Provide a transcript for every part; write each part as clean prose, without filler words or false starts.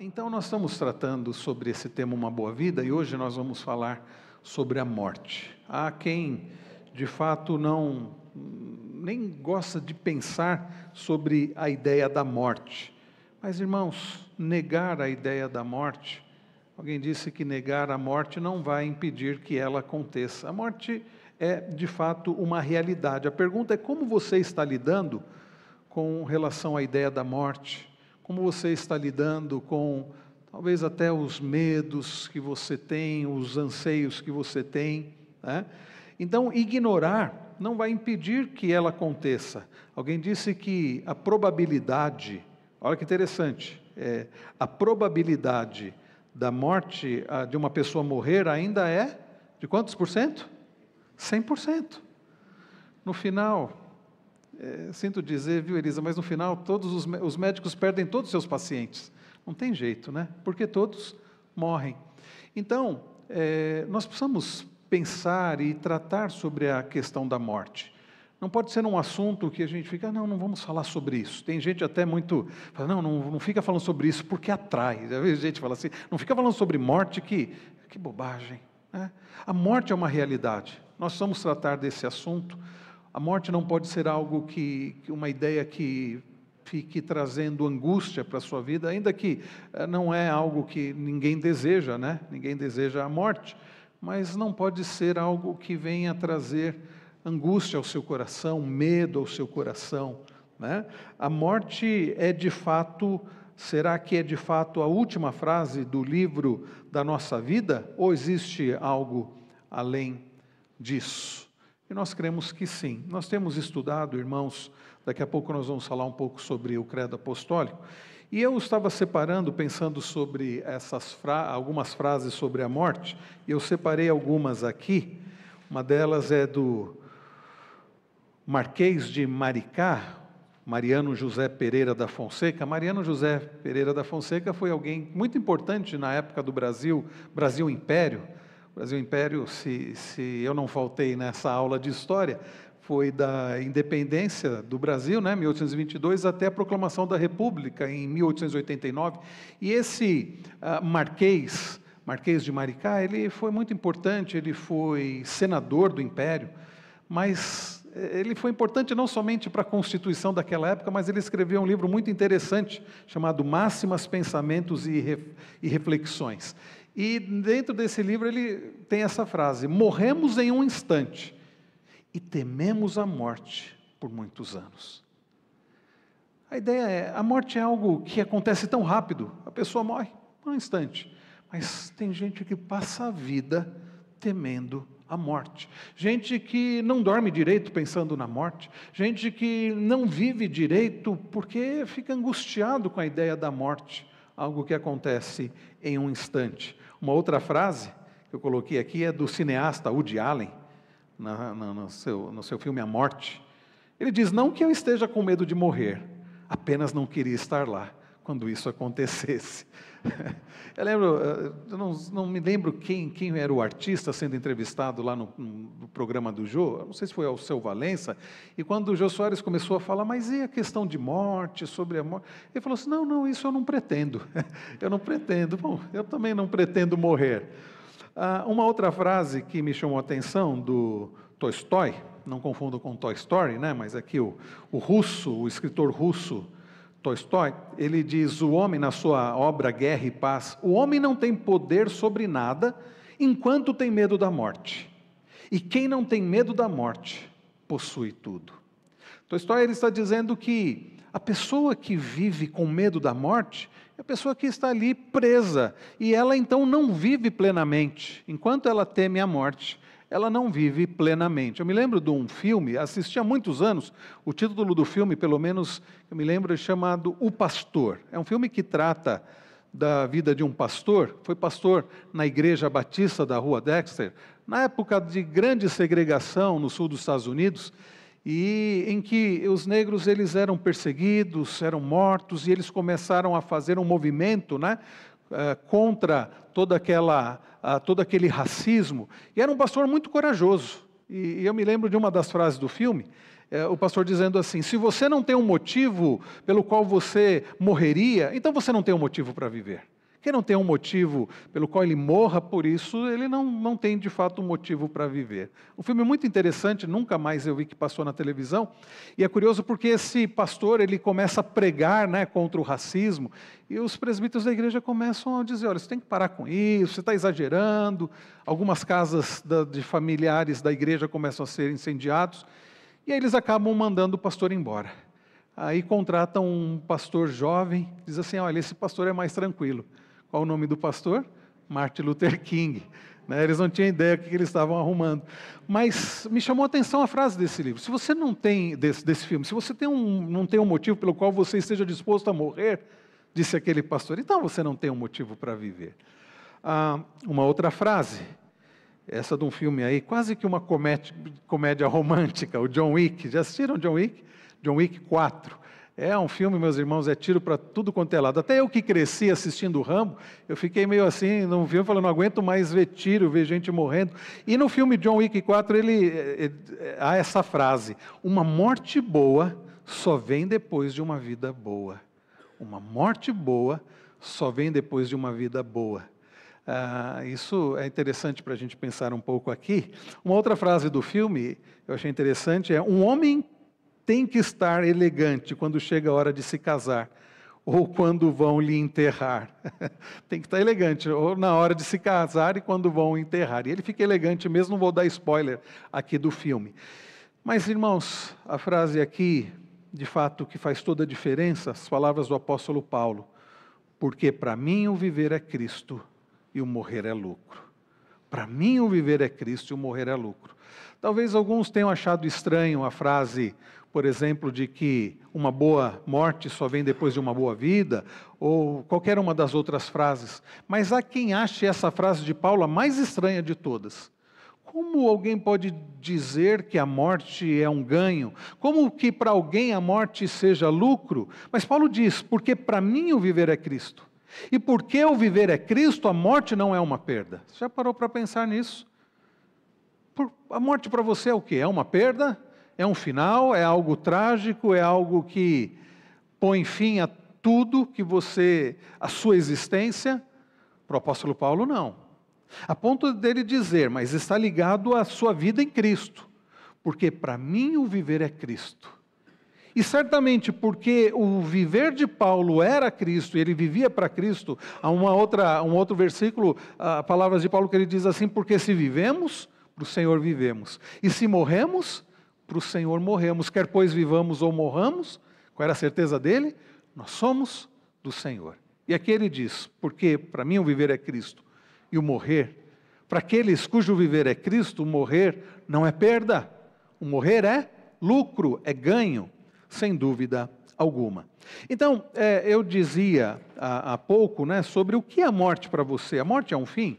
Então nós estamos tratando sobre esse tema Uma Boa Vida, e hoje nós vamos falar sobre a morte. Há quem, de fato, nem gosta de pensar sobre a ideia da morte. Mas, irmãos, negar a ideia da morte, alguém disse que negar a morte não vai impedir que ela aconteça. A morte é, de fato, uma realidade. A pergunta é como você está lidando com relação à ideia da morte? Como você está lidando com, talvez até os medos que você tem, os anseios que você tem, né? Então, ignorar não vai impedir que ela aconteça. Alguém disse que a probabilidade, olha que interessante, a probabilidade da morte, de uma pessoa morrer ainda é de quantos por cento? 100%. No final, sinto dizer, viu, Elisa, mas no final todos os médicos perdem todos os seus pacientes. Não tem jeito, né? Porque todos morrem. Então, nós precisamos pensar e tratar sobre a questão da morte. Não pode ser um assunto que a gente fica, não vamos falar sobre isso. Tem gente até muito, fala, não fica falando sobre isso porque atrai. Já vi gente falar assim, não fica falando sobre morte, que bobagem, né? A morte é uma realidade. Nós vamos tratar desse assunto. A morte não pode ser algo uma ideia que fique trazendo angústia para a sua vida, ainda que não é algo que ninguém deseja, né? Ninguém deseja a morte, mas não pode ser algo que venha trazer angústia ao seu coração, medo ao seu coração, né? A morte é de fato, será que é de fato a última frase do livro da nossa vida? Ou existe algo além disso? E nós cremos que sim. Nós temos estudado, irmãos, daqui a pouco nós vamos falar um pouco sobre o credo apostólico, e eu estava separando, pensando sobre algumas frases sobre a morte, e eu separei algumas aqui. Uma delas é do Marquês de Maricá, Mariano José Pereira da Fonseca. Mariano José Pereira da Fonseca foi alguém muito importante na época do Brasil Império. O Brasil Império, se eu não faltei nessa aula de história, foi da independência do Brasil, né, 1822, até a proclamação da República, em 1889. E esse Marquês de Maricá, ele foi muito importante, ele foi senador do Império, mas ele foi importante não somente para a Constituição daquela época, mas ele escreveu um livro muito interessante, chamado Máximas, Pensamentos e Reflexões. E dentro desse livro ele tem essa frase: morremos em um instante e tememos a morte por muitos anos. A ideia é, a morte é algo que acontece tão rápido, a pessoa morre num instante, mas tem gente que passa a vida temendo a morte, gente que não dorme direito pensando na morte, gente que não vive direito porque fica angustiado com a ideia da morte, algo que acontece em um instante. Uma outra frase que eu coloquei aqui é do cineasta Woody Allen, no seu filme A Morte. Ele diz, não que eu esteja com medo de morrer, apenas não queria estar lá quando isso acontecesse. Eu não me lembro quem era o artista sendo entrevistado lá no programa do Jô, não sei se foi o Seu Valença, e quando o Jô Soares começou a falar, mas e a questão de morte, sobre a morte? Ele falou assim, não, isso eu não pretendo, eu não pretendo, bom, eu também não pretendo morrer. Uma outra frase que me chamou a atenção, do Tolstói, não confundo com Toy Story, né, mas aqui o escritor russo, Tolstói, ele diz, o homem, na sua obra Guerra e Paz, o homem não tem poder sobre nada enquanto tem medo da morte. E quem não tem medo da morte, possui tudo. Tolstói, ele está dizendo que a pessoa que vive com medo da morte é a pessoa que está ali presa, e ela então não vive plenamente. Enquanto ela teme a morte, ela não vive plenamente. Eu me lembro de um filme, assisti há muitos anos, o título do filme, pelo menos eu me lembro, é chamado O Pastor. É um filme que trata da vida de um pastor, foi pastor na Igreja Batista da Rua Dexter, na época de grande segregação no sul dos Estados Unidos, e em que os negros eles eram perseguidos, eram mortos, e eles começaram a fazer um movimento, né, contra todo aquele racismo, e era um pastor muito corajoso. E eu me lembro de uma das frases do filme, o pastor dizendo assim, se você não tem um motivo pelo qual você morreria, então você não tem um motivo para viver. Quem não tem um motivo pelo qual ele morra por isso, ele não tem de fato um motivo para viver. Um filme muito interessante, nunca mais eu vi que passou na televisão, e é curioso porque esse pastor ele começa a pregar, né, contra o racismo, e os presbíteros da igreja começam a dizer, olha, você tem que parar com isso, você está exagerando, algumas casas de familiares da igreja começam a ser incendiados, e aí eles acabam mandando o pastor embora. Aí contratam um pastor jovem, diz assim, olha, esse pastor é mais tranquilo. Qual o nome do pastor? Martin Luther King. Eles não tinham ideia do que eles estavam arrumando. Mas me chamou a atenção a frase desse livro. Se você não tem, desse filme, se você não tem um motivo pelo qual você esteja disposto a morrer, disse aquele pastor, então você não tem um motivo para viver. Uma outra frase, essa de um filme aí, quase que uma comédia romântica, o John Wick. Já assistiram John Wick? John Wick 4. É um filme, meus irmãos, é tiro para tudo quanto é lado. Até eu que cresci assistindo o Rambo, eu fiquei meio assim, no filme, falando, não aguento mais ver tiro, ver gente morrendo. E no filme John Wick 4, há essa frase, uma morte boa só vem depois de uma vida boa. Uma morte boa só vem depois de uma vida boa. Isso é interessante para a gente pensar um pouco aqui. Uma outra frase do filme, eu achei interessante, é um homem tem que estar elegante quando chega a hora de se casar, ou quando vão lhe enterrar. Tem que estar elegante, ou na hora de se casar e quando vão enterrar. E ele fica elegante mesmo, não vou dar spoiler aqui do filme. Mas, irmãos, a frase aqui, de fato, que faz toda a diferença, as palavras do apóstolo Paulo, porque para mim o viver é Cristo e o morrer é lucro. Para mim o viver é Cristo e o morrer é lucro. Talvez alguns tenham achado estranho a frase, por exemplo, de que uma boa morte só vem depois de uma boa vida, ou qualquer uma das outras frases. Mas há quem ache essa frase de Paulo a mais estranha de todas. Como alguém pode dizer que a morte é um ganho? Como que para alguém a morte seja lucro? Mas Paulo diz, porque para mim o viver é Cristo. E porque o viver é Cristo, a morte não é uma perda. Você já parou para pensar nisso? A morte para você é o quê? É uma perda? É um final? É algo trágico? É algo que põe fim a tudo que a sua existência? Para o apóstolo Paulo, não. A ponto dele dizer, mas está ligado à sua vida em Cristo. Porque para mim o viver é Cristo. E certamente porque o viver de Paulo era Cristo, e ele vivia para Cristo, há um outro versículo, palavras de Paulo que ele diz assim, porque se vivemos, para o Senhor vivemos. E se morremos, para o Senhor morremos. Quer pois vivamos ou morramos, qual era a certeza dele? Nós somos do Senhor. E aqui ele diz, porque para mim o viver é Cristo e o morrer, para aqueles cujo viver é Cristo, o morrer não é perda. O morrer é lucro, é ganho, sem dúvida alguma. Então, eu dizia há pouco, né, sobre o que é a morte para você. A morte é um fim?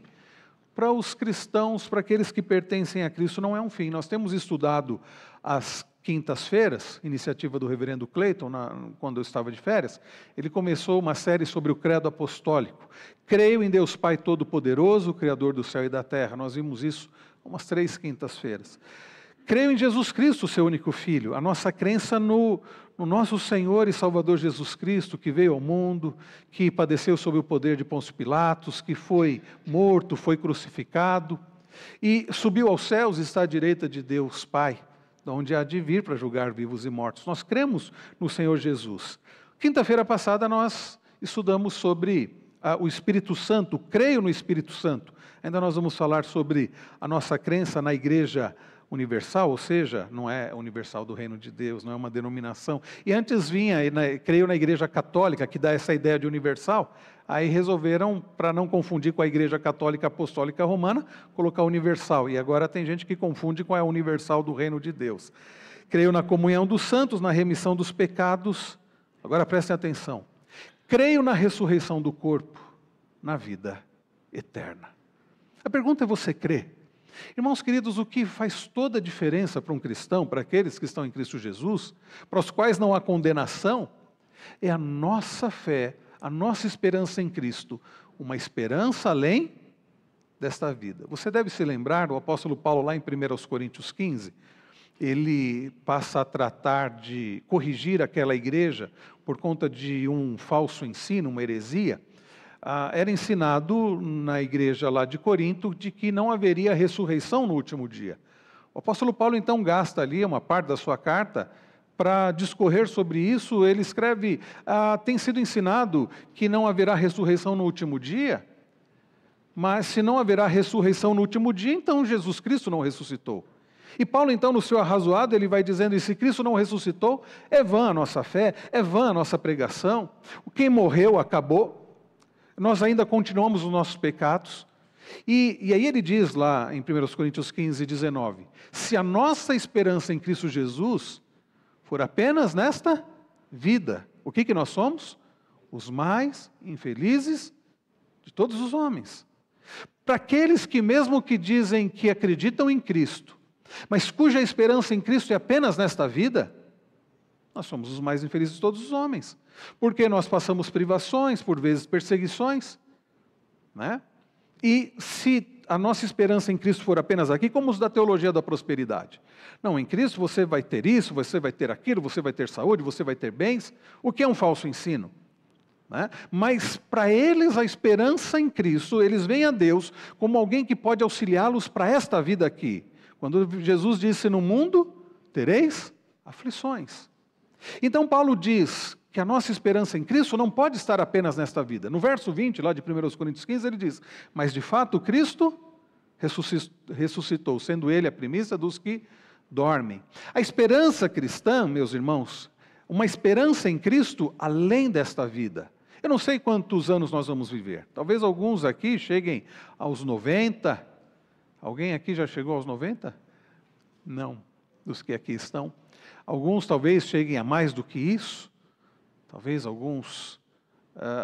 Para os cristãos, para aqueles que pertencem a Cristo, não é um fim. Nós temos estudado às quintas-feiras, iniciativa do reverendo Clayton, quando eu estava de férias, ele começou uma série sobre o credo apostólico. Creio em Deus Pai Todo-Poderoso, Criador do céu e da terra. Nós vimos isso umas 3 quintas-feiras. Creio em Jesus Cristo, seu único Filho. A nossa crença no nosso Senhor e Salvador Jesus Cristo, que veio ao mundo, que padeceu sob o poder de Pôncio Pilatos, que foi morto, foi crucificado, e subiu aos céus e está à direita de Deus Pai, de onde há de vir para julgar vivos e mortos. Nós cremos no Senhor Jesus. Quinta-feira passada nós estudamos sobre o Espírito Santo, creio no Espírito Santo. Ainda nós vamos falar sobre a nossa crença na Igreja Universal, ou seja, não é universal do reino de Deus, não é uma denominação. E antes vinha, creio na Igreja Católica, que dá essa ideia de universal, aí resolveram, para não confundir com a Igreja Católica Apostólica Romana, colocar universal. E agora tem gente que confunde com a universal do reino de Deus. Creio na comunhão dos santos, na remissão dos pecados. Agora prestem atenção. Creio na ressurreição do corpo, na vida eterna. A pergunta é: você crê? Irmãos queridos, o que faz toda a diferença para um cristão, para aqueles que estão em Cristo Jesus, para os quais não há condenação, é a nossa fé, a nossa esperança em Cristo, uma esperança além desta vida. Você deve se lembrar do apóstolo Paulo lá em 1 Coríntios 15, ele passa a tratar de corrigir aquela igreja por conta de um falso ensino, uma heresia, era ensinado na igreja lá de Corinto de que não haveria ressurreição no último dia. O apóstolo Paulo então gasta ali uma parte da sua carta para discorrer sobre isso. Ele escreve, tem sido ensinado que não haverá ressurreição no último dia, mas se não haverá ressurreição no último dia, então Jesus Cristo não ressuscitou. E Paulo então no seu arrazoado, ele vai dizendo, e se Cristo não ressuscitou, é vã a nossa fé, é vã a nossa pregação, quem morreu acabou, nós ainda continuamos os nossos pecados. E aí ele diz lá em 1 Coríntios 15, 19, se a nossa esperança em Cristo Jesus for apenas nesta vida, o que nós somos? Os mais infelizes de todos os homens. Para aqueles que mesmo que dizem que acreditam em Cristo, mas cuja esperança em Cristo é apenas nesta vida, nós somos os mais infelizes de todos os homens. Porque nós passamos privações, por vezes perseguições, né? E se a nossa esperança em Cristo for apenas aqui, como os da teologia da prosperidade. Não, em Cristo você vai ter isso, você vai ter aquilo, você vai ter saúde, você vai ter bens, o que é um falso ensino. Né? Mas para eles a esperança em Cristo, eles veem a Deus como alguém que pode auxiliá-los para esta vida aqui. Quando Jesus disse, no mundo tereis aflições. Então Paulo diz que a nossa esperança em Cristo não pode estar apenas nesta vida. No verso 20, lá de 1 Coríntios 15, ele diz, mas de fato Cristo ressuscitou, sendo Ele a primícia dos que dormem. A esperança cristã, meus irmãos, uma esperança em Cristo além desta vida. Eu não sei quantos anos nós vamos viver. Talvez alguns aqui cheguem aos 90. Alguém aqui já chegou aos 90? Não, dos que aqui estão. Alguns talvez cheguem a mais do que isso. Talvez alguns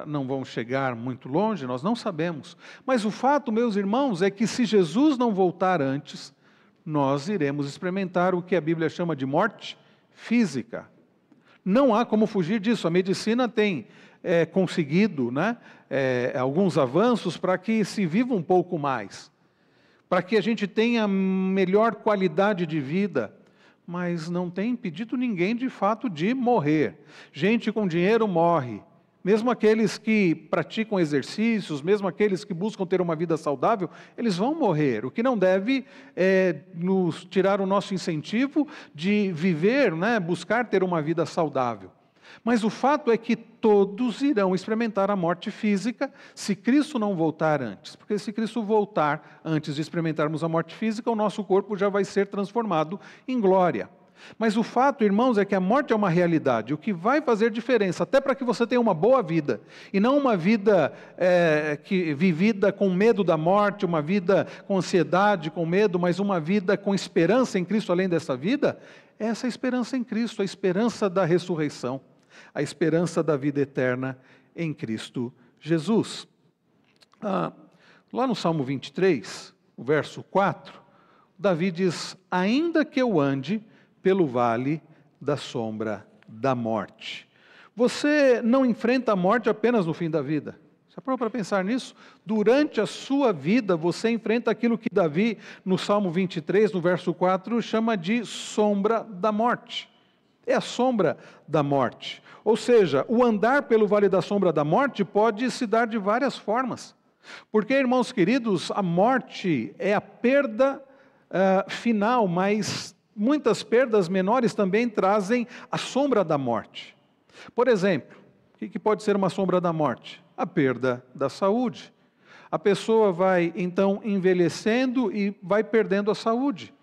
não vão chegar muito longe, nós não sabemos. Mas o fato, meus irmãos, é que se Jesus não voltar antes, nós iremos experimentar o que a Bíblia chama de morte física. Não há como fugir disso. A medicina tem conseguido, né, alguns avanços para que se viva um pouco mais, para que a gente tenha melhor qualidade de vida, mas não tem impedido ninguém de fato de morrer. Gente com dinheiro morre, mesmo aqueles que praticam exercícios, mesmo aqueles que buscam ter uma vida saudável, eles vão morrer. O que não deve nos tirar o nosso incentivo de viver, né, buscar ter uma vida saudável. Mas o fato é que todos irão experimentar a morte física se Cristo não voltar antes. Porque se Cristo voltar antes de experimentarmos a morte física, o nosso corpo já vai ser transformado em glória. Mas o fato, irmãos, é que a morte é uma realidade. O que vai fazer diferença, até para que você tenha uma boa vida, e não uma vida vivida com medo da morte, uma vida com ansiedade, com medo, mas uma vida com esperança em Cristo além dessa vida, é essa esperança em Cristo, a esperança da ressurreição, a esperança da vida eterna em Cristo Jesus. Lá no Salmo 23, o verso 4, Davi diz, ainda que eu ande pelo vale da sombra da morte. Você não enfrenta a morte apenas no fim da vida. Você parou para pensar nisso? Durante a sua vida, você enfrenta aquilo que Davi, no Salmo 23, no verso 4, chama de sombra da morte. É a sombra da morte. Ou seja, o andar pelo vale da sombra da morte pode se dar de várias formas. Porque, irmãos queridos, a morte é a perda final, mas muitas perdas menores também trazem a sombra da morte. Por exemplo, o que pode ser uma sombra da morte? A perda da saúde. A pessoa vai, então, envelhecendo e vai perdendo a saúde.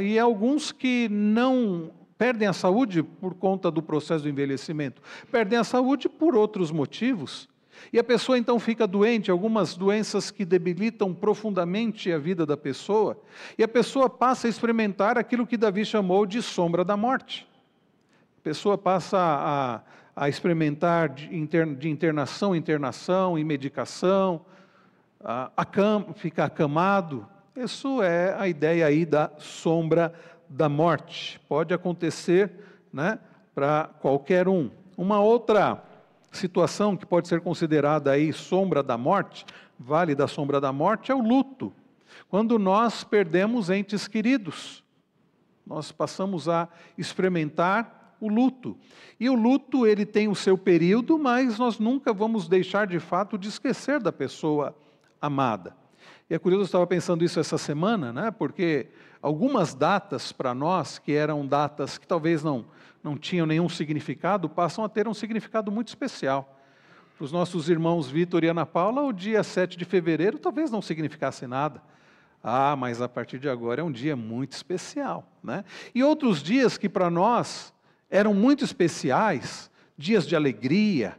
E alguns que não perdem a saúde por conta do processo do envelhecimento, perdem a saúde por outros motivos. E a pessoa então fica doente, algumas doenças que debilitam profundamente a vida da pessoa, e a pessoa passa a experimentar aquilo que Davi chamou de sombra da morte. A pessoa passa a experimentar de internação em internação, e medicação, fica acamado. Isso é a ideia aí da sombra da morte. Pode acontecer, né, para qualquer um. Uma outra situação que pode ser considerada aí sombra da morte, vale da sombra da morte, é o luto. Quando nós perdemos entes queridos. Nós passamos a experimentar o luto. E o luto, ele tem o seu período, mas nós nunca vamos deixar de fato de esquecer da pessoa amada. E é curioso, eu estava pensando isso essa semana, né? Porque algumas datas para nós, que eram datas que talvez não tinham nenhum significado, passam a ter um significado muito especial. Para os nossos irmãos Vitor e Ana Paula, o dia 7 de fevereiro talvez não significasse nada. Mas a partir de agora é um dia muito especial, né? E outros dias que para nós eram muito especiais, dias de alegria,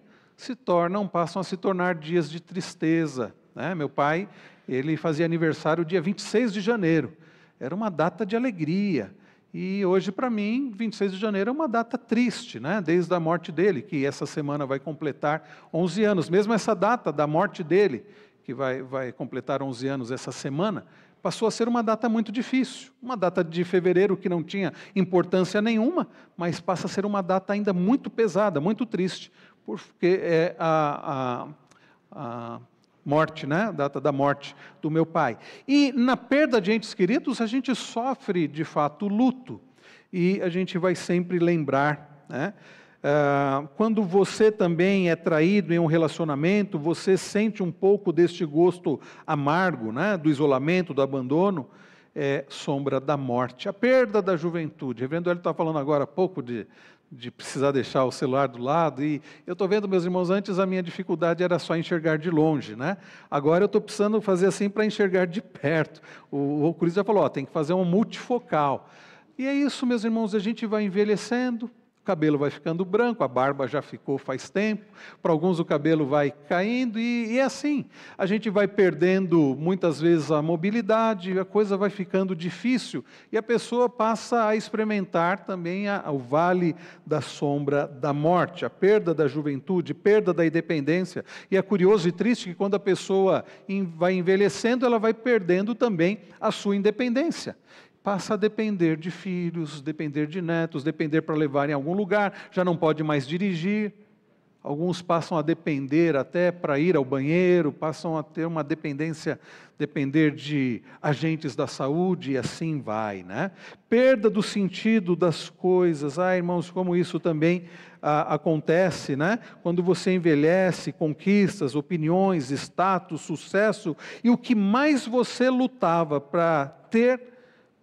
passam a se tornar dias de tristeza, né? Meu pai, ele fazia aniversário dia 26 de janeiro, era uma data de alegria. E hoje, para mim, 26 de janeiro é uma data triste, né? Desde a morte dele, que essa semana vai completar 11 anos. Mesmo essa data da morte dele, que vai completar 11 anos essa semana, passou a ser uma data muito difícil. Uma data de fevereiro que não tinha importância nenhuma, mas passa a ser uma data ainda muito pesada, muito triste, porque é a morte, né? A data da morte do meu pai. E na perda de entes queridos, a gente sofre, de fato, luto. E a gente vai sempre lembrar, né? Quando você também é traído em um relacionamento, você sente um pouco deste gosto amargo, né? Do isolamento, do abandono, sombra da morte. A perda da juventude. O reverendo Hélio está falando agora há pouco de precisar deixar o celular do lado, e eu estou vendo, meus irmãos, antes a minha dificuldade era só enxergar de longe, né? Agora eu estou precisando fazer assim para enxergar de perto. O Cruz já falou, tem que fazer um multifocal. E é isso, meus irmãos, a gente vai envelhecendo, o cabelo vai ficando branco, a barba já ficou faz tempo, para alguns o cabelo vai caindo, e é assim, a gente vai perdendo muitas vezes a mobilidade, a coisa vai ficando difícil, e a pessoa passa a experimentar também o vale da sombra da morte, a perda da juventude, perda da independência. E é curioso e triste que quando a pessoa vai envelhecendo, ela vai perdendo também a sua independência. Passa a depender de filhos, depender de netos, depender para levar em algum lugar, já não pode mais dirigir. Alguns passam a depender até para ir ao banheiro, passam a ter uma dependência, depender de agentes da saúde, e assim vai, né? Perda do sentido das coisas. Irmãos, como isso também acontece, né? Quando você envelhece, conquistas, opiniões, status, sucesso, e o que mais você lutava para ter,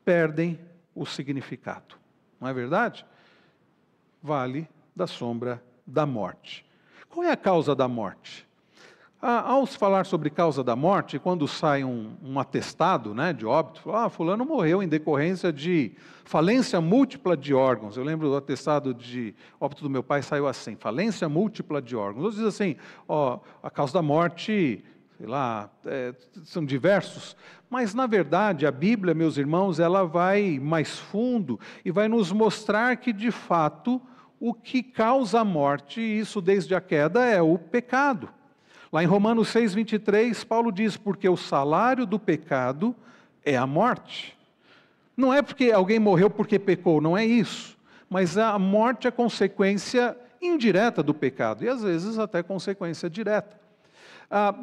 perdem o significado. Não é verdade? Vale da sombra da morte. Qual é a causa da morte? Ao falar sobre causa da morte, quando sai um atestado, né, de óbito, fulano morreu em decorrência de falência múltipla de órgãos. Eu lembro do atestado de óbito do meu pai, saiu assim, falência múltipla de órgãos. Outros dizem assim, a causa da morte, sei lá, são diversos, mas na verdade a Bíblia, meus irmãos, ela vai mais fundo e vai nos mostrar que de fato o que causa a morte, e isso desde a queda, é o pecado. Lá em Romanos 6:23, Paulo diz, porque o salário do pecado é a morte. Não é porque alguém morreu porque pecou, não é isso, mas a morte é consequência indireta do pecado, e às vezes até consequência direta.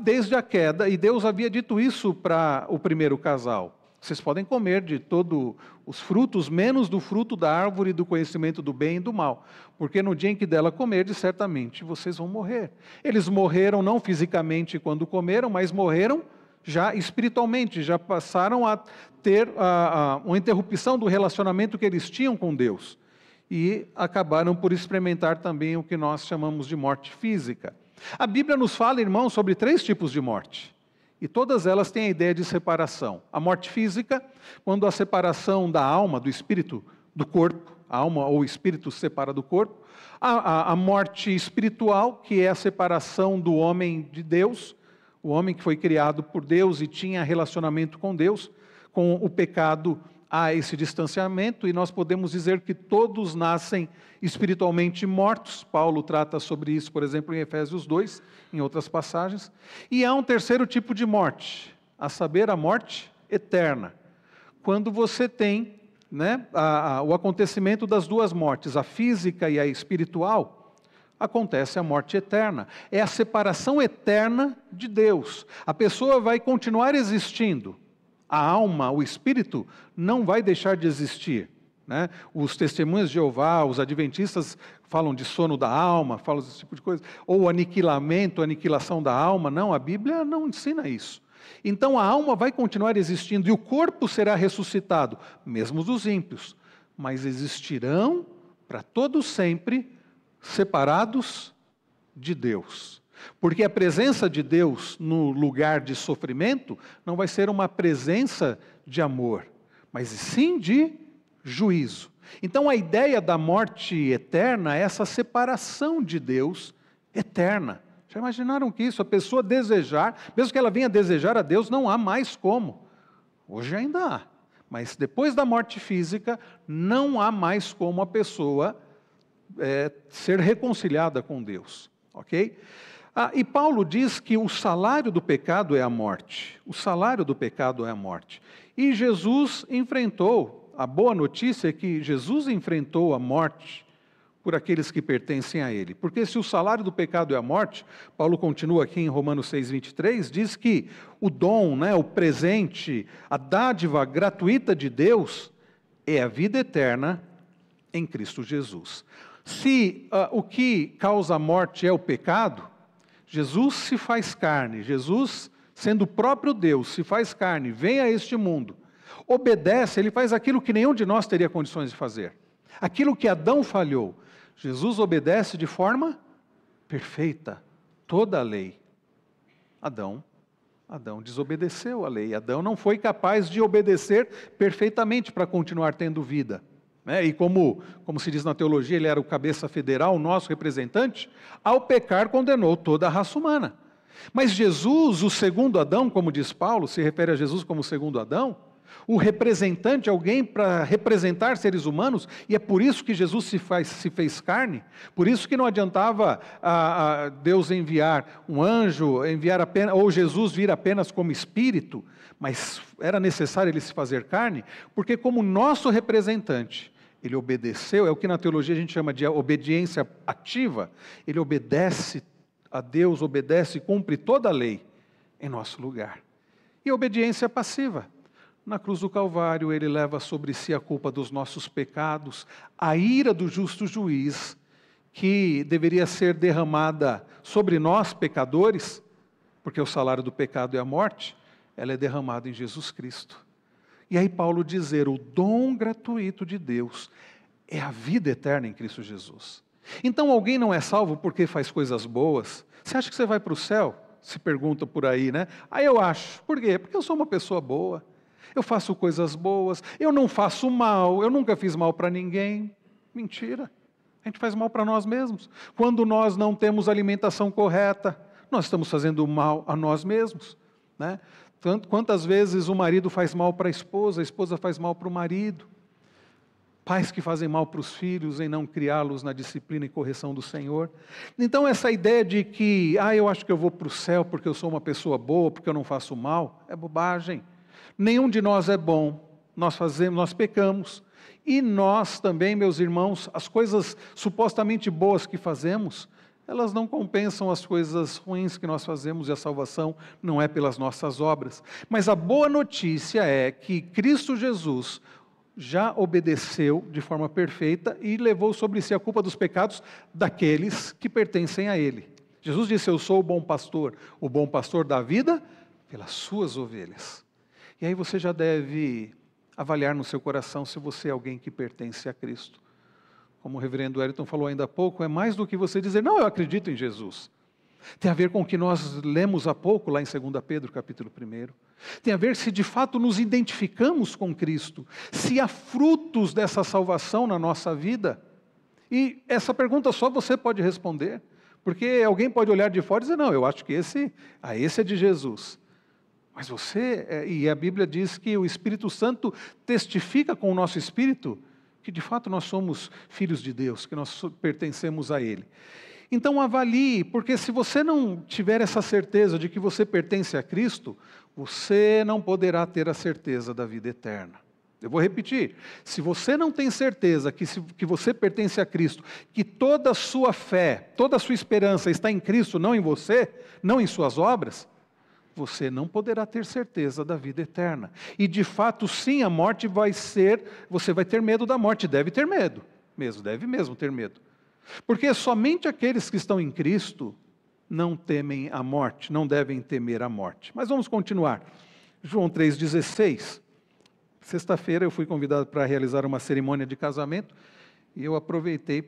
Desde a queda, e Deus havia dito isso para o primeiro casal, vocês podem comer de todos os frutos, menos do fruto da árvore do conhecimento do bem e do mal, porque no dia em que dela comerdes, certamente vocês vão morrer. Eles morreram não fisicamente quando comeram, mas morreram já espiritualmente, já passaram a ter uma interrupção do relacionamento que eles tinham com Deus, e acabaram por experimentar também o que nós chamamos de morte física. A Bíblia nos fala, irmãos, sobre 3 tipos de morte, e todas elas têm a ideia de separação. A morte física, quando a separação da alma, do espírito, do corpo, a alma ou o espírito se separa do corpo. A morte espiritual, que é a separação do homem de Deus, o homem que foi criado por Deus e tinha relacionamento com Deus. Com o pecado há esse distanciamento, e nós podemos dizer que todos nascem espiritualmente mortos. Paulo trata sobre isso, por exemplo, em Efésios 2, em outras passagens. E há um terceiro tipo de morte, a saber, a morte eterna. Quando você tem, né, o acontecimento das duas mortes, a física e a espiritual, acontece a morte eterna. É a separação eterna de Deus. A pessoa vai continuar existindo. A alma, o espírito, não vai deixar de existir. né? Os testemunhas de Jeová, os adventistas falam de sono da alma, falam desse tipo de coisa, ou aniquilamento, aniquilação da alma. Não, a Bíblia não ensina isso. Então a alma vai continuar existindo e o corpo será ressuscitado, mesmo dos ímpios, mas existirão para todos sempre separados de Deus. Porque a presença de Deus no lugar de sofrimento não vai ser uma presença de amor, mas sim de juízo. Então a ideia da morte eterna é essa separação de Deus eterna. Já imaginaram que isso? A pessoa desejar, mesmo que ela venha desejar a Deus, não há mais como. Hoje ainda há, mas depois da morte física, não há mais como a pessoa ser reconciliada com Deus. Ok? E Paulo diz que o salário do pecado é a morte. O salário do pecado é a morte. E Jesus enfrentou, a boa notícia é que Jesus enfrentou a morte por aqueles que pertencem a Ele. Porque se o salário do pecado é a morte, Paulo continua aqui em Romanos 6,23, diz que o dom, o presente, a dádiva gratuita de Deus é a vida eterna em Cristo Jesus. Se o que causa a morte é o pecado, Jesus se faz carne, Jesus, sendo o próprio Deus, se faz carne, vem a este mundo, obedece, Ele faz aquilo que nenhum de nós teria condições de fazer. Aquilo que Adão falhou, Jesus obedece de forma perfeita, toda a lei. Adão desobedeceu a lei, Adão não foi capaz de obedecer perfeitamente para continuar tendo vida. E como se diz na teologia, ele era o cabeça federal, o nosso representante, ao pecar condenou toda a raça humana. Mas Jesus, o segundo Adão, como diz Paulo, se refere a Jesus como o segundo Adão, o representante, alguém para representar seres humanos, e é por isso que Jesus se fez carne, por isso que não adiantava Deus enviar um anjo, ou Jesus vir apenas como espírito, mas era necessário ele se fazer carne, porque como nosso representante, ele obedeceu, é o que na teologia a gente chama de obediência ativa, ele obedece a Deus, obedece e cumpre toda a lei em nosso lugar. E obediência passiva. Na cruz do Calvário, ele leva sobre si a culpa dos nossos pecados, a ira do justo juiz, que deveria ser derramada sobre nós, pecadores, porque o salário do pecado é a morte, ela é derramada em Jesus Cristo. E aí Paulo dizer, o dom gratuito de Deus é a vida eterna em Cristo Jesus. Então alguém não é salvo porque faz coisas boas? Você acha que você vai para o céu? Se pergunta por aí, né? Eu acho. Por quê? Porque eu sou uma pessoa boa. Eu faço coisas boas, eu não faço mal, eu nunca fiz mal para ninguém. Mentira. A gente faz mal para nós mesmos. Quando nós não temos alimentação correta, nós estamos fazendo mal a nós mesmos, né? Quantas vezes o marido faz mal para a esposa faz mal para o marido. Pais que fazem mal para os filhos em não criá-los na disciplina e correção do Senhor. Então essa ideia de que, eu acho que eu vou para o céu porque eu sou uma pessoa boa, porque eu não faço mal, é bobagem. Nenhum de nós é bom, nós pecamos. E nós também, meus irmãos, as coisas supostamente boas que fazemos, elas não compensam as coisas ruins que nós fazemos, e a salvação não é pelas nossas obras. Mas a boa notícia é que Cristo Jesus já obedeceu de forma perfeita e levou sobre si a culpa dos pecados daqueles que pertencem a Ele. Jesus disse, eu sou o bom pastor dá vida pelas suas ovelhas. E aí você já deve avaliar no seu coração se você é alguém que pertence a Cristo. Como o reverendo Wellington falou ainda há pouco, é mais do que você dizer, não, eu acredito em Jesus. Tem a ver com o que nós lemos há pouco, lá em 2 Pedro, capítulo 1. Tem a ver se de fato nos identificamos com Cristo, se há frutos dessa salvação na nossa vida. E essa pergunta só você pode responder, porque alguém pode olhar de fora e dizer, não, eu acho que esse é de Jesus. Mas e a Bíblia diz que o Espírito Santo testifica com o nosso espírito que de fato nós somos filhos de Deus, que nós pertencemos a Ele. Então avalie, porque se você não tiver essa certeza de que você pertence a Cristo, você não poderá ter a certeza da vida eterna. Eu vou repetir, se você não tem certeza que você pertence a Cristo, que toda a sua fé, toda a sua esperança está em Cristo, não em você, não em suas obras, você não poderá ter certeza da vida eterna. E de fato, sim, a morte você vai ter medo da morte, deve ter medo, deve mesmo ter medo. Porque somente aqueles que estão em Cristo não temem a morte, não devem temer a morte. Mas vamos continuar. João 3,16. Sexta-feira eu fui convidado para realizar uma cerimônia de casamento e eu aproveitei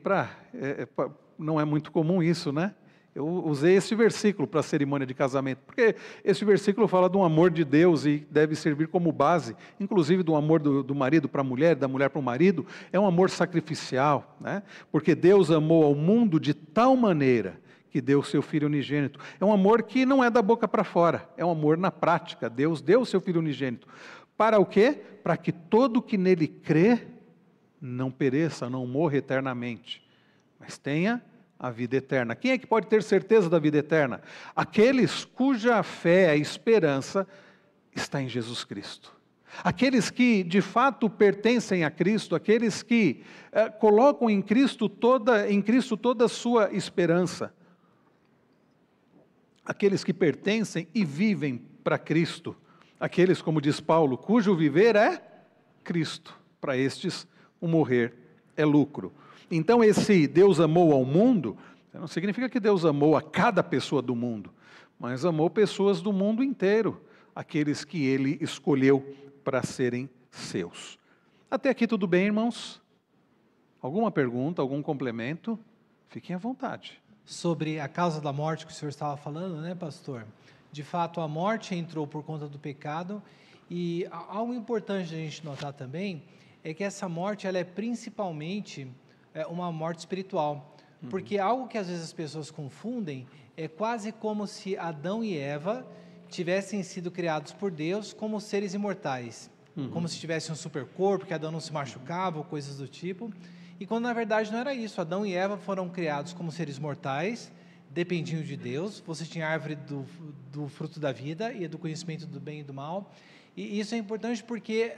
não é muito comum isso, né? Eu usei esse versículo para a cerimônia de casamento, porque esse versículo fala de um amor de Deus e deve servir como base, inclusive do amor do marido para a mulher, da mulher para o marido, é um amor sacrificial, né? Porque Deus amou ao mundo de tal maneira que deu o seu Filho unigênito. É um amor que não é da boca para fora, é um amor na prática. Deus deu o seu Filho unigênito. Para o quê? Para que todo que nele crê não pereça, não morra eternamente, mas tenha a vida eterna. Quem é que pode ter certeza da vida eterna? Aqueles cuja fé, a esperança, está em Jesus Cristo. Aqueles que de fato pertencem a Cristo, aqueles que colocam em Cristo toda a sua esperança. Aqueles que pertencem e vivem para Cristo. Aqueles, como diz Paulo, cujo viver é Cristo. Para estes, o morrer é lucro. Então, esse Deus amou ao mundo, não significa que Deus amou a cada pessoa do mundo, mas amou pessoas do mundo inteiro, aqueles que Ele escolheu para serem seus. Até aqui tudo bem, irmãos? Alguma pergunta, algum complemento? Fiquem à vontade. Sobre a causa da morte que o senhor estava falando, né, pastor? De fato, a morte entrou por conta do pecado, e algo importante a gente notar também é que essa morte ela é principalmente uma morte espiritual, porque algo que às vezes as pessoas confundem é quase como se Adão e Eva tivessem sido criados por Deus como seres imortais, como se tivessem um supercorpo, que Adão não se machucava, ou coisas do tipo, e quando na verdade não era isso. Adão e Eva foram criados como seres mortais, dependiam de Deus. Você tinha a árvore do fruto da vida e do conhecimento do bem e do mal, e isso é importante porque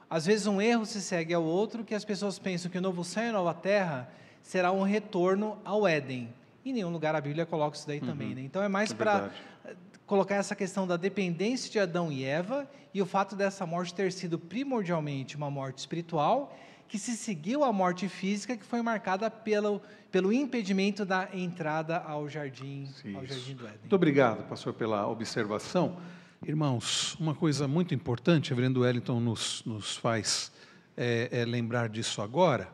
às vezes um erro se segue ao outro, que as pessoas pensam que o novo céu e a nova terra será um retorno ao Éden. Em nenhum lugar a Bíblia coloca isso daí também, né? Então é mais para colocar essa questão da dependência de Adão e Eva e o fato dessa morte ter sido primordialmente uma morte espiritual, que se seguiu a morte física, que foi marcada pelo impedimento da entrada ao jardim do Éden. Muito obrigado, pastor, pela observação. Irmãos, uma coisa muito importante, o reverendo Wellington nos faz lembrar disso agora,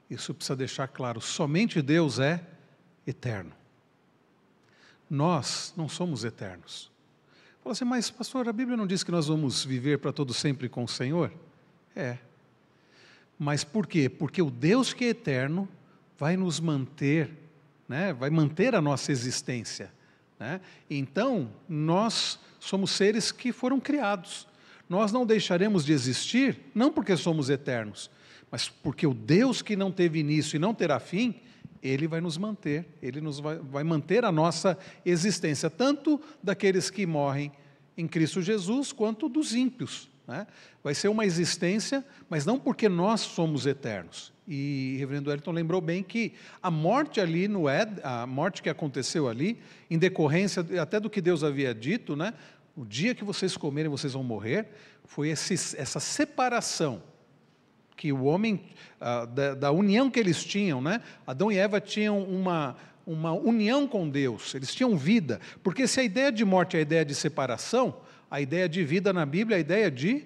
isso precisa deixar claro, somente Deus é eterno. Nós não somos eternos. Fala assim, mas pastor, a Bíblia não diz que nós vamos viver para todo sempre com o Senhor? Mas por quê? Porque o Deus que é eterno vai nos manter, né? Vai manter a nossa existência, né? Então, nós somos seres que foram criados. Nós não deixaremos de existir, não porque somos eternos, mas porque o Deus que não teve início e não terá fim, Ele vai nos manter, Ele vai manter a nossa existência, tanto daqueles que morrem em Cristo Jesus, quanto dos ímpios, né? Vai ser uma existência, mas não porque nós somos eternos. E o reverendo Wellington lembrou bem que a morte ali a morte que aconteceu ali, em decorrência até do que Deus havia dito, né? O dia que vocês comerem, vocês vão morrer, foi essa separação que o homem, da união que eles tinham, né? Adão e Eva tinham uma união com Deus, eles tinham vida, porque se a ideia de morte é a ideia de separação, a ideia de vida na Bíblia é a ideia de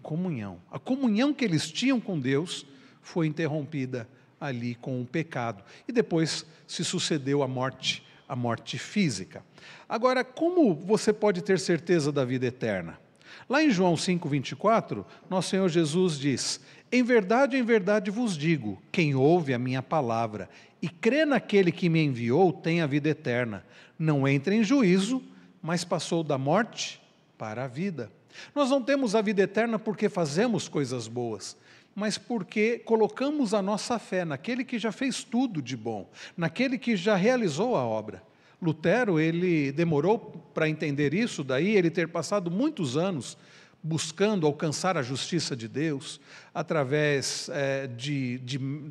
comunhão. A comunhão que eles tinham com Deus foi interrompida ali com o pecado, e depois se sucedeu a morte física. Agora, como você pode ter certeza da vida eterna? Lá em João 5,24, nosso Senhor Jesus diz, em verdade vos digo, quem ouve a minha palavra e crê naquele que me enviou tem a vida eterna, não entra em juízo, mas passou da morte para a vida. Nós não temos a vida eterna porque fazemos coisas boas, mas porque colocamos a nossa fé naquele que já fez tudo de bom, naquele que já realizou a obra. Lutero, ele demorou para entender isso, daí ele ter passado muitos anos buscando alcançar a justiça de Deus, através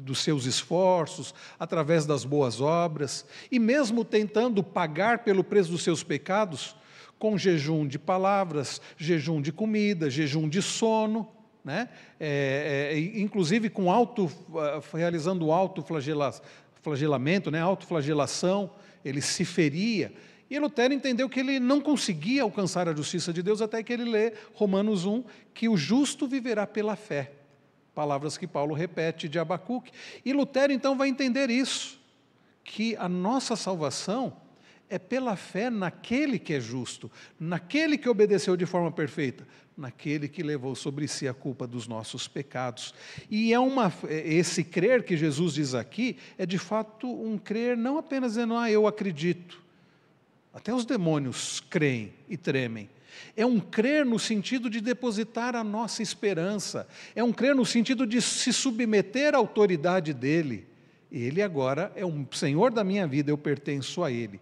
dos seus esforços, através das boas obras, e mesmo tentando pagar pelo preço dos seus pecados, com jejum de palavras, jejum de comida, jejum de sono, né? Inclusive realizando autoflagelamento, né? Autoflagelação, ele se feria. E Lutero entendeu que ele não conseguia alcançar a justiça de Deus até que ele lê Romanos 1, que o justo viverá pela fé. Palavras que Paulo repete de Abacuque. E Lutero então vai entender isso, que a nossa salvação é pela fé naquele que é justo, naquele que obedeceu de forma perfeita, naquele que levou sobre si a culpa dos nossos pecados. E esse crer que Jesus diz aqui é de fato um crer não apenas dizendo, eu acredito. Até os demônios creem e tremem. É um crer no sentido de depositar a nossa esperança. É um crer no sentido de se submeter à autoridade dele. Ele agora é um Senhor da minha vida, eu pertenço a Ele.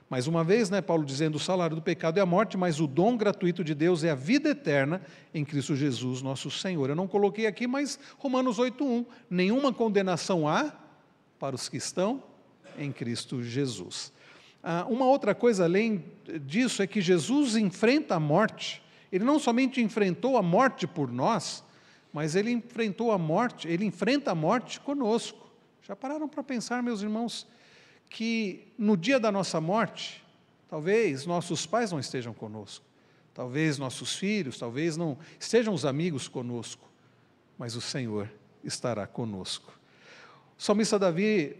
Mais uma vez, Paulo dizendo, o salário do pecado é a morte, mas o dom gratuito de Deus é a vida eterna em Cristo Jesus, nosso Senhor. Eu não coloquei aqui, mas Romanos 8:1, nenhuma condenação há para os que estão em Cristo Jesus. Uma outra coisa além disso é que Jesus enfrenta a morte. Ele não somente enfrentou a morte por nós, mas ele enfrenta a morte conosco. Já pararam para pensar, meus irmãos, que no dia da nossa morte, talvez nossos pais não estejam conosco, talvez nossos filhos, talvez não estejam os amigos conosco, mas o Senhor estará conosco. O salmista Davi,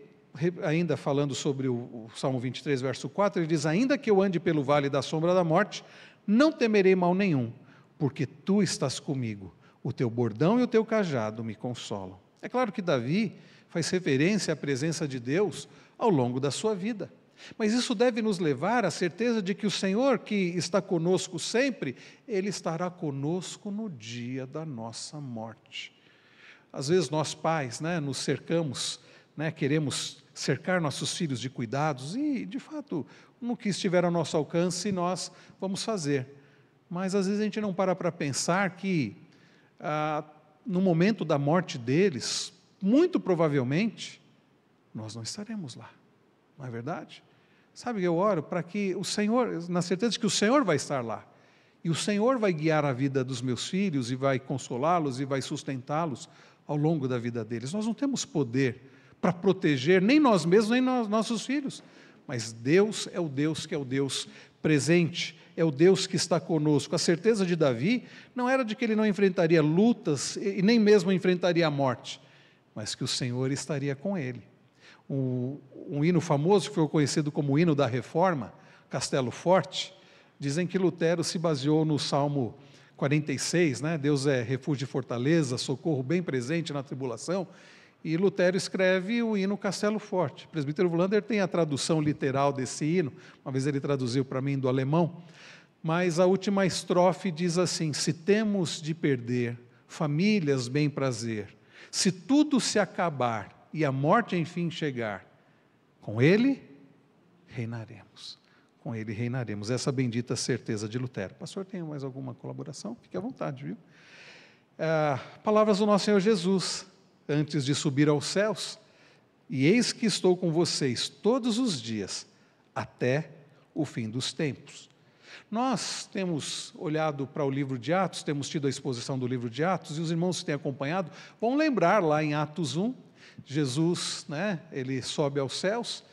ainda falando sobre o Salmo 23, verso 4, ele diz, ainda que eu ande pelo vale da sombra da morte, não temerei mal nenhum, porque tu estás comigo, o teu bordão e o teu cajado me consolam. É claro que Davi faz referência à presença de Deus ao longo da sua vida, mas isso deve nos levar à certeza de que o Senhor, que está conosco sempre, Ele estará conosco no dia da nossa morte. Às vezes nós pais, nos cercamos, queremos cercar nossos filhos de cuidados e, de fato, no que estiver ao nosso alcance, nós vamos fazer. Mas, às vezes, a gente não para pensar que, no momento da morte deles, muito provavelmente, nós não estaremos lá. Não é verdade? Sabe, eu oro para que o Senhor, na certeza de que o Senhor vai estar lá, e o Senhor vai guiar a vida dos meus filhos, e vai consolá-los, e vai sustentá-los ao longo da vida deles. Nós não temos poder para proteger nem nós mesmos, nem nossos filhos. Mas Deus é o Deus que é o Deus presente, é o Deus que está conosco. A certeza de Davi não era de que ele não enfrentaria lutas e nem mesmo enfrentaria a morte, mas que o Senhor estaria com ele. Um hino famoso, que foi conhecido como o hino da Reforma, Castelo Forte, dizem que Lutero se baseou no Salmo 46, Deus é refúgio e fortaleza, socorro bem presente na tribulação. E Lutero escreve o hino Castelo Forte. O presbítero Wlander tem a tradução literal desse hino, uma vez ele traduziu para mim do alemão, mas a última estrofe diz assim, se temos de perder famílias, bem prazer, se tudo se acabar e a morte enfim chegar, com Ele reinaremos. Com Ele reinaremos. Essa bendita certeza de Lutero. Pastor, tem mais alguma colaboração? Fique à vontade, viu? Palavras do nosso Senhor Jesus, antes de subir aos céus, e eis que estou com vocês todos os dias, até o fim dos tempos. Nós temos olhado para o livro de Atos, temos tido a exposição do livro de Atos, e os irmãos que têm acompanhado vão lembrar lá em Atos 1, Jesus, ele sobe aos céus,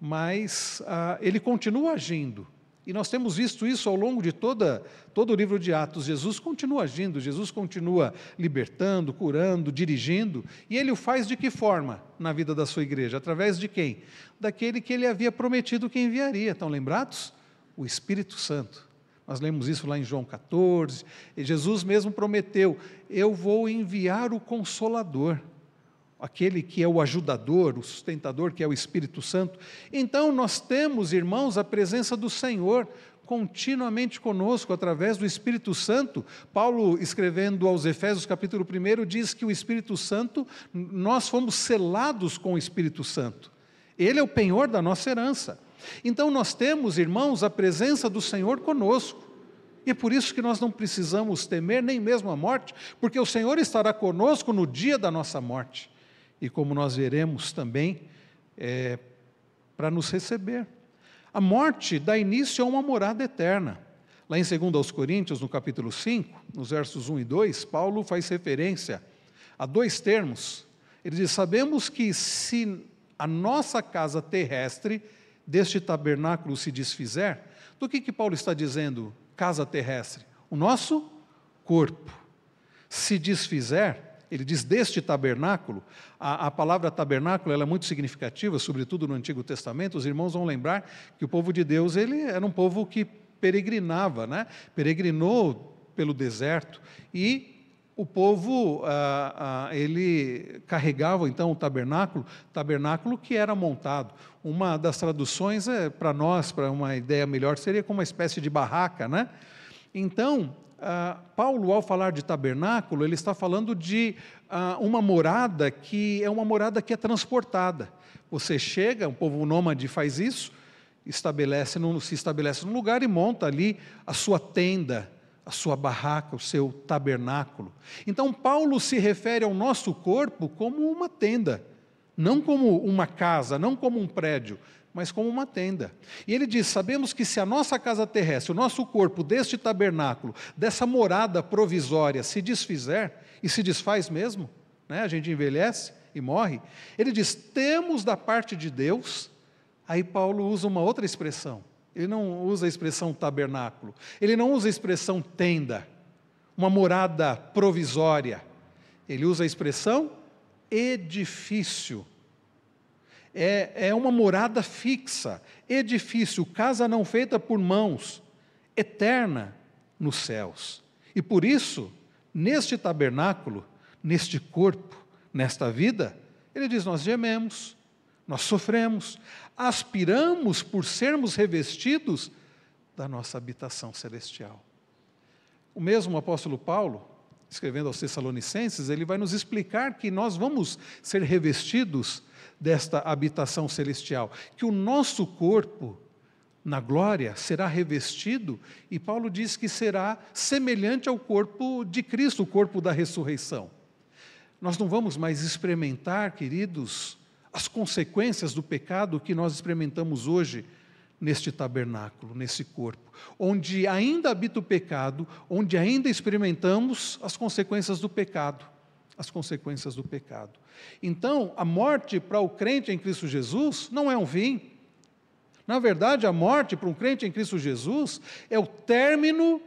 mas ele continua agindo. E nós temos visto isso ao longo de todo o livro de Atos. Jesus continua agindo, Jesus continua libertando, curando, dirigindo. E Ele o faz de que forma na vida da sua igreja? Através de quem? Daquele que Ele havia prometido que enviaria. Estão lembrados? O Espírito Santo. Nós lemos isso lá em João 14. E Jesus mesmo prometeu, eu vou enviar o Consolador, aquele que é o ajudador, o sustentador, que é o Espírito Santo. Então, nós temos, irmãos, a presença do Senhor continuamente conosco, através do Espírito Santo. Paulo, escrevendo aos Efésios, capítulo 1, diz que o Espírito Santo, nós fomos selados com o Espírito Santo. Ele é o penhor da nossa herança. Então, nós temos, irmãos, a presença do Senhor conosco. E é por isso que nós não precisamos temer nem mesmo a morte, porque o Senhor estará conosco no dia da nossa morte. E como nós veremos também, para nos receber. A morte dá início a uma morada eterna. Lá em 2 aos Coríntios, no capítulo 5, nos versos 1 e 2, Paulo faz referência a dois termos. Ele diz: sabemos que se a nossa casa terrestre deste tabernáculo se desfizer, do que Paulo está dizendo, casa terrestre? O nosso corpo se desfizer, ele diz deste tabernáculo. A palavra tabernáculo ela é muito significativa, sobretudo no Antigo Testamento. Os irmãos vão lembrar que o povo de Deus ele era um povo que peregrinava, né? Peregrinou pelo deserto, e o povo, ele carregava então o tabernáculo que era montado. Uma das traduções, para nós, para uma ideia melhor, seria como uma espécie de barraca, né? Então, Paulo, ao falar de tabernáculo, ele está falando de uma morada que é transportada. Você chega, um povo nômade faz isso, se estabelece num lugar e monta ali a sua tenda, a sua barraca, o seu tabernáculo. Então, Paulo se refere ao nosso corpo como uma tenda, não como uma casa, não como um prédio, mas como uma tenda. E ele diz: sabemos que se a nossa casa terrestre, o nosso corpo deste tabernáculo, dessa morada provisória, se desfizer, e se desfaz mesmo, né? A gente envelhece e morre, ele diz: temos da parte de Deus. Aí Paulo usa uma outra expressão. Ele não usa a expressão tabernáculo, ele não usa a expressão tenda, uma morada provisória. Ele usa a expressão edifício. É uma morada fixa, edifício, casa não feita por mãos, eterna nos céus. E por isso, neste tabernáculo, neste corpo, nesta vida, ele diz: nós gememos, nós sofremos, aspiramos por sermos revestidos da nossa habitação celestial. O mesmo apóstolo Paulo, escrevendo aos Tessalonicenses, ele vai nos explicar que nós vamos ser revestidos desta habitação celestial, que o nosso corpo, na glória, será revestido, e Paulo diz que será semelhante ao corpo de Cristo, o corpo da ressurreição. Nós não vamos mais experimentar, queridos, as consequências do pecado que nós experimentamos hoje neste tabernáculo, nesse corpo, onde ainda habita o pecado, onde ainda experimentamos as consequências do pecado, as consequências do pecado. Então, a morte para o crente em Cristo Jesus não é um fim. Na verdade, a morte para um crente em Cristo Jesus é o término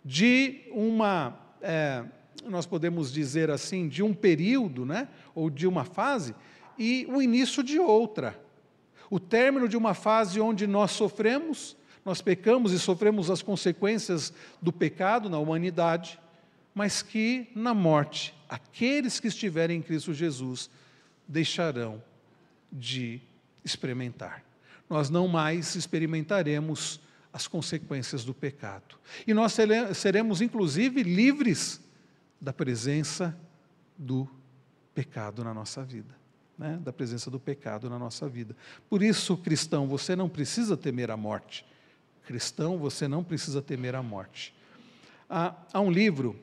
de nós podemos dizer assim, de um período, né, ou de uma fase, e o início de outra. O término de uma fase onde nós sofremos, nós pecamos e sofremos as consequências do pecado na humanidade, mas que na morte, aqueles que estiverem em Cristo Jesus deixarão de experimentar. Nós não mais experimentaremos as consequências do pecado. E nós seremos, inclusive, livres da presença do pecado na nossa vida. Né? Da presença do pecado na nossa vida. Por isso, cristão, você não precisa temer a morte. Cristão, você não precisa temer a morte. Há um livro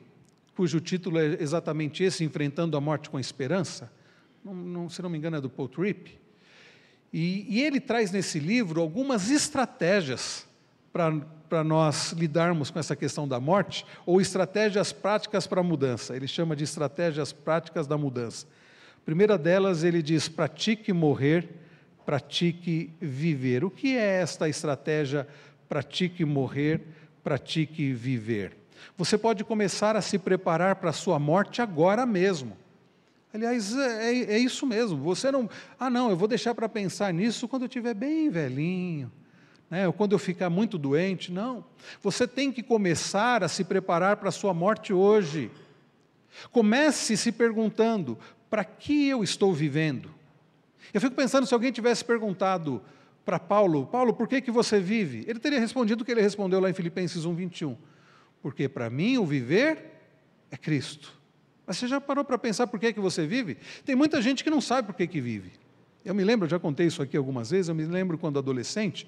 cujo título é exatamente esse, Enfrentando a Morte com Esperança. Se não me engano, é do Paul Tripp. E ele traz nesse livro algumas estratégias para nós lidarmos com essa questão da morte, ou estratégias práticas para a mudança. Ele chama de estratégias práticas da mudança. A primeira delas, ele diz: pratique morrer, pratique viver. O que é esta estratégia pratique morrer, pratique viver? Você pode começar a se preparar para a sua morte agora mesmo. Aliás, é isso mesmo. Você não... eu vou deixar para pensar nisso quando eu estiver bem velhinho, né? Ou quando eu ficar muito doente. Não. Você tem que começar a se preparar para a sua morte hoje. Comece se perguntando: para que eu estou vivendo? Eu fico pensando, se alguém tivesse perguntado para Paulo: Paulo, por que você vive? Ele teria respondido o que ele respondeu lá em Filipenses 1:21. Porque para mim o viver é Cristo. Mas você já parou para pensar por que você vive? Tem muita gente que não sabe por que vive. Eu me lembro, eu já contei isso aqui algumas vezes, eu me lembro quando adolescente,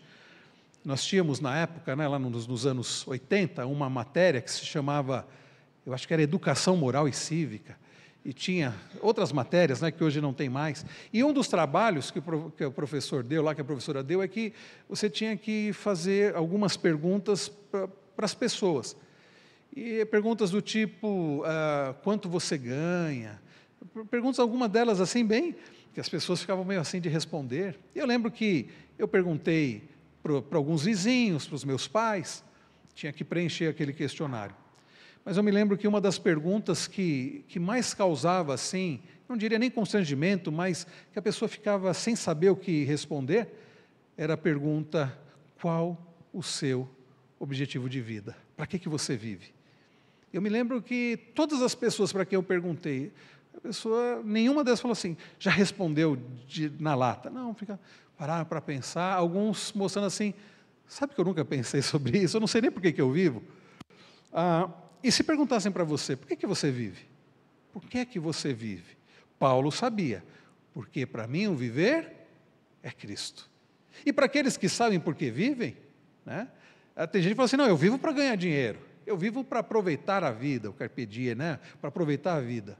nós tínhamos na época, né, lá nos anos 80, uma matéria que se chamava, eu acho que era Educação Moral e Cívica, e tinha outras matérias, né, que hoje não tem mais. E um dos trabalhos que o professor deu, lá que a professora deu, é que você tinha que fazer algumas perguntas para as pessoas. E perguntas do tipo, quanto você ganha? Perguntas, algumas delas assim, bem, que as pessoas ficavam meio assim de responder. Eu lembro que eu perguntei para alguns vizinhos, para os meus pais, tinha que preencher aquele questionário. Mas eu me lembro que uma das perguntas que mais causava, assim, não diria nem constrangimento, mas que a pessoa ficava sem saber o que responder, era a pergunta: qual o seu objetivo de vida? Para que você vive? Eu me lembro que todas as pessoas para quem eu perguntei, nenhuma delas falou assim, já respondeu na lata. Não, parar para pensar, alguns mostrando assim, sabe que eu nunca pensei sobre isso, eu não sei nem por que eu vivo. E se perguntassem para você, por que você vive? Por que você vive? Paulo sabia, porque para mim o viver é Cristo. E para aqueles que sabem por que vivem, né? Tem gente que fala assim, não, eu vivo para ganhar dinheiro, eu vivo para aproveitar a vida, o carpe diem, né? Para aproveitar a vida.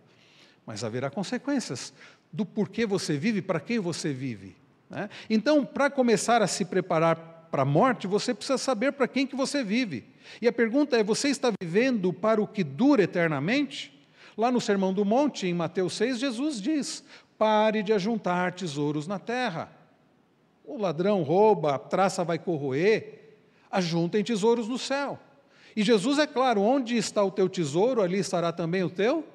Mas haverá consequências do porquê você vive, para quem você vive, né? Então, para começar a se preparar para a morte, você precisa saber para quem que você vive. E a pergunta é, você está vivendo para o que dura eternamente? Lá no Sermão do Monte, em Mateus 6, Jesus diz, pare de ajuntar tesouros na terra. O ladrão rouba, a traça vai corroer, ajuntem tesouros no céu. E Jesus é claro, onde está o teu tesouro, ali estará também o teu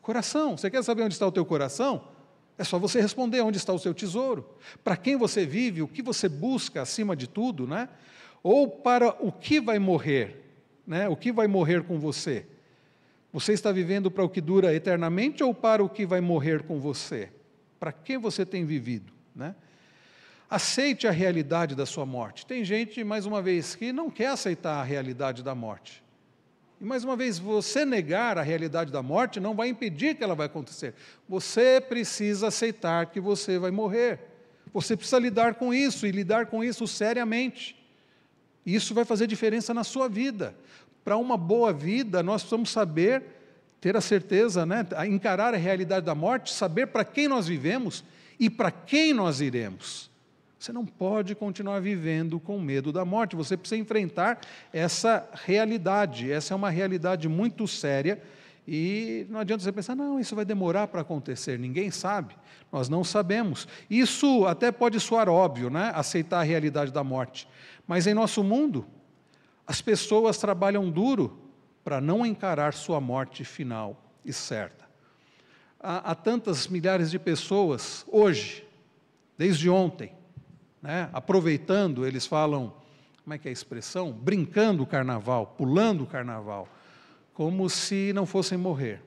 coração. Você quer saber onde está o teu coração? É só você responder onde está o seu tesouro. Para quem você vive, o que você busca acima de tudo, né? Ou para o que vai morrer, né? O que vai morrer com você? Você está vivendo para o que dura eternamente ou para o que vai morrer com você? Para quem você tem vivido, né? Aceite a realidade da sua morte. Tem gente, mais uma vez, que não quer aceitar a realidade da morte. E, mais uma vez, você negar a realidade da morte não vai impedir que ela vai acontecer. Você precisa aceitar que você vai morrer. Você precisa lidar com isso, e lidar com isso seriamente. E isso vai fazer diferença na sua vida. Para uma boa vida, nós precisamos saber, ter a certeza, né, encarar a realidade da morte, saber para quem nós vivemos e para quem nós iremos. Você não pode continuar vivendo com medo da morte, você precisa enfrentar essa realidade. Essa é uma realidade muito séria e não adianta você pensar, não, isso vai demorar para acontecer, ninguém sabe, nós não sabemos. Isso até pode soar óbvio, né? Aceitar a realidade da morte, mas em nosso mundo, as pessoas trabalham duro para não encarar sua morte final e certa. Há tantas milhares de pessoas hoje, desde ontem, né, aproveitando, eles falam, como é que é a expressão? Brincando o carnaval, pulando o carnaval, como se não fossem morrer.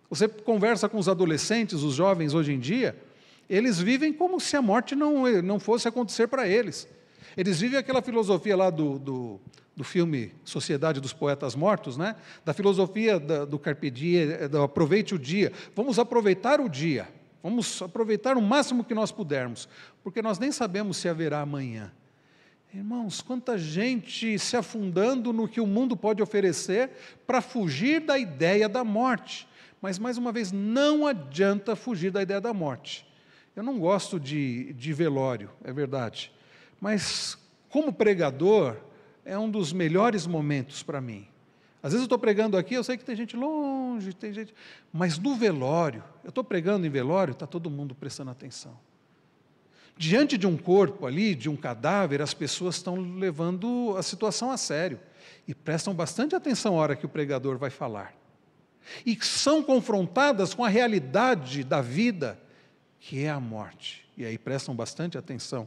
Você conversa com os adolescentes, os jovens hoje em dia, eles vivem como se a morte não fosse acontecer para eles. Eles vivem aquela filosofia lá do filme Sociedade dos Poetas Mortos, né? Da filosofia do carpe diem, do aproveite o dia. Vamos aproveitar o dia. Vamos aproveitar o máximo que nós pudermos, porque nós nem sabemos se haverá amanhã. Irmãos, quanta gente se afundando no que o mundo pode oferecer para fugir da ideia da morte. Mas, mais uma vez, não adianta fugir da ideia da morte. Eu não gosto de velório, é verdade. Mas, como pregador, é um dos melhores momentos para mim. Às vezes eu estou pregando aqui, eu sei que tem gente longe, tem gente... Mas no velório, eu estou pregando em velório, está todo mundo prestando atenção. Diante de um corpo ali, de um cadáver, as pessoas estão levando a situação a sério. E prestam bastante atenção na hora que o pregador vai falar. E são confrontadas com a realidade da vida, que é a morte. E aí prestam bastante atenção.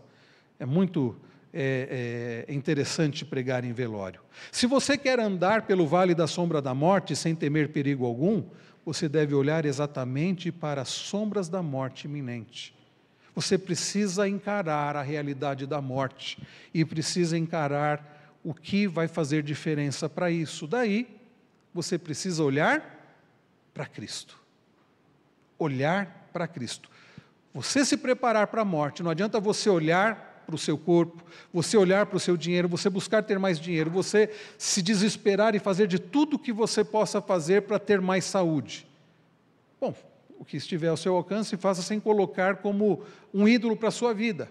É muito... É interessante pregar em velório. Se você quer andar pelo vale da sombra da morte sem temer perigo algum, você deve olhar exatamente para as sombras da morte iminente. Você precisa encarar a realidade da morte e precisa encarar o que vai fazer diferença para isso. Daí, você precisa olhar para Cristo. Olhar para Cristo. Você se preparar para a morte, não adianta você olhar para o seu corpo, você olhar para o seu dinheiro, você buscar ter mais dinheiro, você se desesperar e fazer de tudo o que você possa fazer para ter mais saúde. Bom, o que estiver ao seu alcance, faça sem colocar como um ídolo para a sua vida.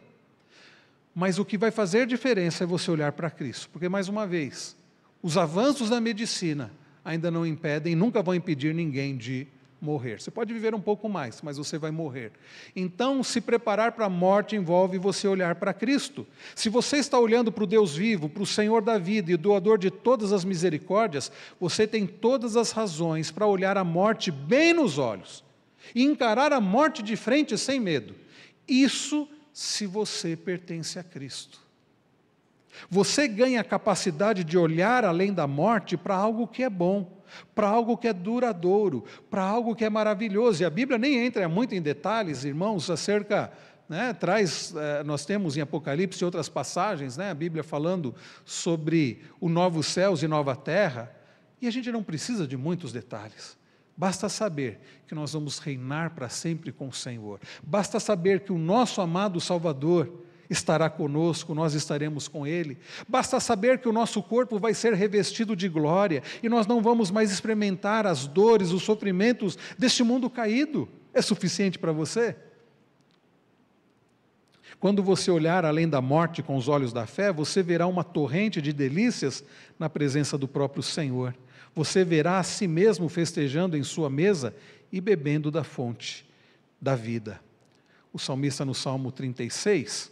Mas o que vai fazer diferença é você olhar para Cristo, porque, mais uma vez, Os avanços da medicina ainda não impedem, nunca vão impedir ninguém de morrer. Você pode viver um pouco mais, mas você vai morrer. Então, se preparar para a morte envolve você olhar para Cristo. Se você está olhando para o Deus vivo, para o Senhor da vida e doador de todas as misericórdias, você tem todas as razões para olhar a morte bem nos olhos e encarar a morte de frente sem medo. Isso se você pertence a Cristo. Você ganha a capacidade de olhar além da morte para algo que é bom, para algo que é duradouro, para algo que é maravilhoso. E a Bíblia nem entra muito em detalhes, irmãos, acerca, nós temos em Apocalipse outras passagens, a Bíblia falando sobre o novo céus e nova terra, e a gente não precisa de muitos detalhes. Basta saber que nós vamos reinar para sempre com o Senhor. Basta saber que o nosso amado Salvador estará conosco, nós estaremos com Ele. Basta saber que o nosso corpo vai ser revestido de glória e nós não vamos mais experimentar as dores, os sofrimentos deste mundo caído. É suficiente para você? Quando você olhar além da morte com os olhos da fé, você verá uma torrente de delícias na presença do próprio Senhor. Você verá a si mesmo festejando em sua mesa e bebendo da fonte da vida. O salmista no Salmo 36,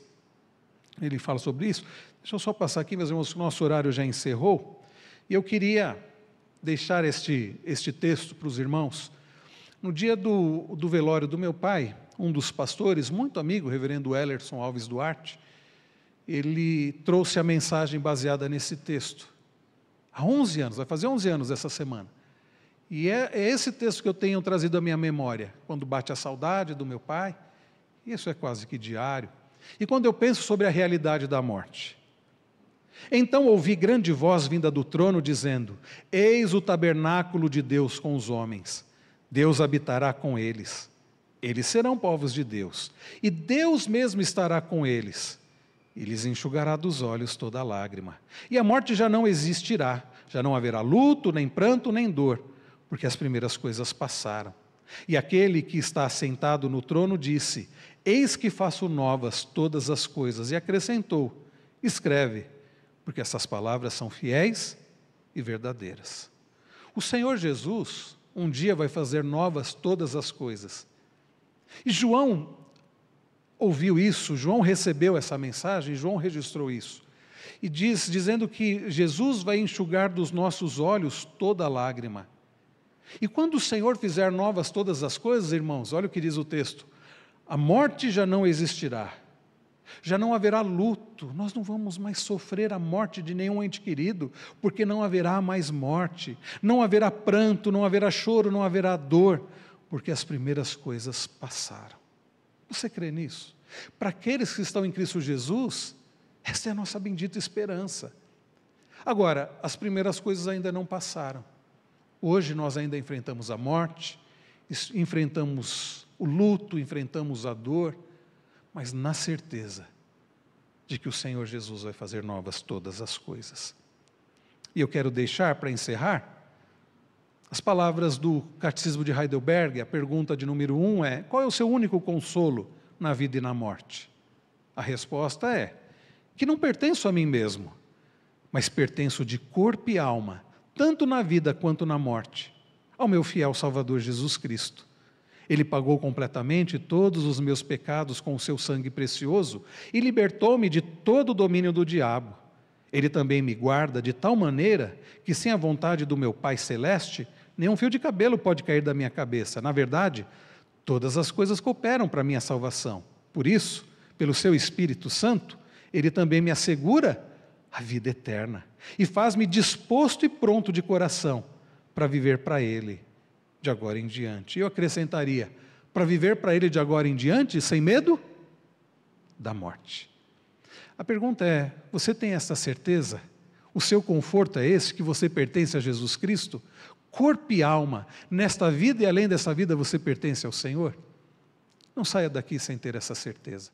ele fala sobre isso. Deixa eu só passar aqui, meus irmãos, que o nosso horário já encerrou. E eu queria deixar este texto para os irmãos. No dia do velório do meu pai, um dos pastores, muito amigo, o reverendo Ellerson Alves Duarte, ele trouxe a mensagem baseada nesse texto. Há 11 anos, vai fazer 11 anos essa semana. E é esse texto que eu tenho trazido à minha memória, quando bate a saudade do meu pai. Isso é quase que diário. E quando eu penso sobre a realidade da morte. Então ouvi grande voz vinda do trono dizendo: eis o tabernáculo de Deus com os homens. Deus habitará com eles. Eles serão povos de Deus. E Deus mesmo estará com eles. E lhes enxugará dos olhos toda lágrima. E a morte já não existirá. Já não haverá luto, nem pranto, nem dor, porque as primeiras coisas passaram. E aquele que está assentado no trono disse: eis que faço novas todas as coisas. E acrescentou: escreve, porque essas palavras são fiéis e verdadeiras. O Senhor Jesus um dia vai fazer novas todas as coisas. E João ouviu isso, João recebeu essa mensagem, João registrou isso. E dizendo que Jesus vai enxugar dos nossos olhos toda lágrima. E quando o Senhor fizer novas todas as coisas, irmãos, olha o que diz o texto: a morte já não existirá, já não haverá luto, nós não vamos mais sofrer a morte de nenhum ente querido, porque não haverá mais morte, não haverá pranto, não haverá choro, não haverá dor, porque as primeiras coisas passaram. Você crê nisso? Para aqueles que estão em Cristo Jesus, essa é a nossa bendita esperança. Agora, as primeiras coisas ainda não passaram. Hoje nós ainda enfrentamos a morte, enfrentamos o luto, enfrentamos a dor, mas na certeza de que o Senhor Jesus vai fazer novas todas as coisas. E eu quero deixar, para encerrar, as palavras do Catecismo de Heidelberg. A pergunta de número 1 é: qual é o seu único consolo na vida e na morte? A resposta é que não pertenço a mim mesmo, mas pertenço de corpo e alma, tanto na vida quanto na morte, ao meu fiel Salvador Jesus Cristo. Ele pagou completamente todos os meus pecados com o seu sangue precioso e libertou-me de todo o domínio do diabo. Ele também me guarda de tal maneira que, sem a vontade do meu Pai Celeste, nenhum fio de cabelo pode cair da minha cabeça. Na verdade, todas as coisas cooperam para a minha salvação. Por isso, pelo seu Espírito Santo, Ele também me assegura a vida eterna e faz-me disposto e pronto de coração para viver para Ele de agora em diante. E eu acrescentaria: para viver para Ele de agora em diante, sem medo da morte. A pergunta é: você tem essa certeza? O seu conforto é esse, que você pertence a Jesus Cristo? Corpo e alma, nesta vida e além dessa vida, você pertence ao Senhor? Não saia daqui sem ter essa certeza.